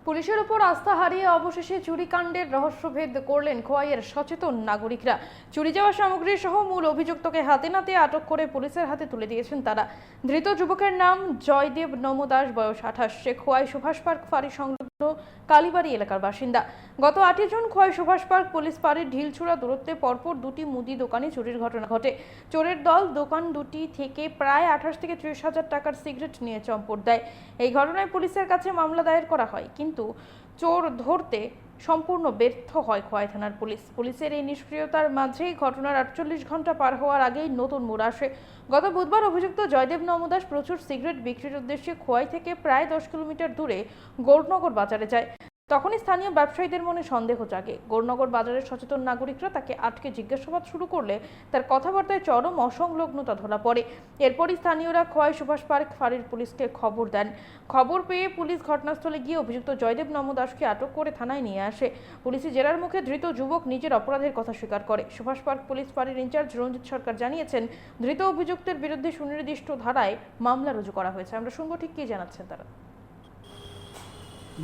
পুলিশের উপর আস্থা হারিয়ে অবশেষে চুরিকাণ্ডের রহস্যভেদ করলেন খোয়াইয়ের সচেতন নাগরিকরা। চুরি যাওয়া সামগ্রী সহ মূল অভিযুক্তকে হাতে নাতে আটক করে পুলিশের হাতে তুলে দিয়েছেন তারা। ধৃত যুবকের নাম জয়দেব নমদাস, বয়স 28, সে খোয়াই সুভাষ পার্ক ফাঁড়ি সংলগ্ন কালীবাড়ি এলাকার বাসিন্দা। গত 8 June Khowai Subhash park police ফাঁড়ির ঢিলছুড়া দূরত্বে পরপর দুটি মুদি দোকানে চুরির ঘটনা ঘটে। চোরের দল দোকান দুটি থেকে প্রায় 28 থেকে 30 হাজার টাকার সিগারেট নিয়ে চম্পট দেয়। এই ঘটনায় পুলিশের কাছে মামলা দায়ের করা হয়, কিন্তু চোর ধরতে সম্পূর্ণ ব্যর্থ হয় খোয়াই থানার পুলিশ। পুলিশের এই নিষ্ক্রিয়তার মাঝেই ঘটনার 48 ঘন্টা পার হওয়ার আগেই নতুন মোড় আসে। গত বুধবার অভিযুক্ত জয়দেব নমদাস প্রচুর সিগারেট বিক্রির উদ্দেশ্যে খোয়াই থেকে প্রায় 10 কিলোমিটার দূরে গৌরনগর বাজারে যায়। তখনই স্থানীয় ব্যবসায়ীদের মনে সন্দেহ জাগে। গৌরনগর বাজারের সচেতন নাগরিকরা তাকে আটকে জিজ্ঞাসাবাদ শুরু করলে তার কথাবার্তায় চরম অসংলগ্নতা ধরা পড়ে। এরপরই স্থানীয়রা খোয়াই সুভাষ পার্ক ফাঁড়ির পুলিশকে খবর দেন। খবর পেয়ে পুলিশ ঘটনাস্থলে গিয়ে অভিযুক্ত জয়দেব নমদাসকে আটক করে থানায় নিয়ে আসে। পুলিশি জেরার মুখে ধৃত যুবক নিজের অপরাধের কথা স্বীকার করে। সুভাষ পার্ক পুলিশ ফাঁড়ির ইনচার্জ রঞ্জিত সরকার জানিয়েছেন, ধৃত অভিযুক্তের বিরুদ্ধে সুনির্দিষ্ট ধারায় মামলা রুজু করা হয়েছে। আমরা শুনবো ঠিক কি জানাচ্ছেন তারা।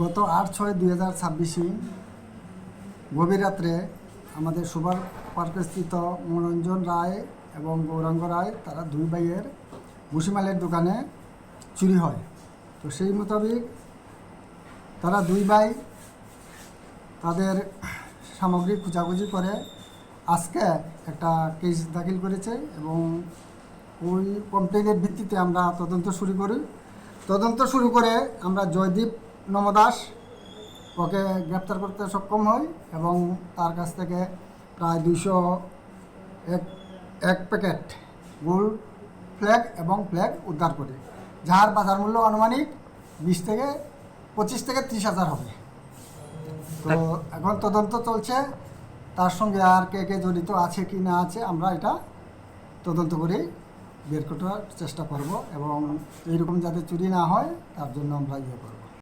গত 8/6/2026 গভীর রাত্রে আমাদের সুভাষ পার্কস্থিত মনোরঞ্জন রায় এবং গৌরাঙ্গ রায়, তারা দুই ভাইয়ের ভুসিমালের দোকানে চুরি হয়। তো সেই মোতাবেক তারা দুই ভাই তাদের সামগ্রী খোঁজাখুঁজি করে আজকে একটা কেস দাখিল করেছে এবং ওই কমপ্লেনের ভিত্তিতে আমরা তদন্ত শুরু করে আমরা জয়দীপ নমদাস ওকে গ্রেপ্তার করতে সক্ষম হই এবং তার কাছ থেকে প্রায় 201 প্যাকেট গোল্ড ফ্ল্যাগ এবং ফ্ল্যাগ উদ্ধার করি, যার বাজার মূল্য আনুমানিক 25 থেকে 30 হাজার হবে। তো এখন তদন্ত চলছে, তার সঙ্গে আর কে কে জড়িত আছে কি না আছে আমরা এটা তদন্ত করে বের করার চেষ্টা করব এবং এইরকম যাতে চুরি না হয় তার জন্য আমরা করব।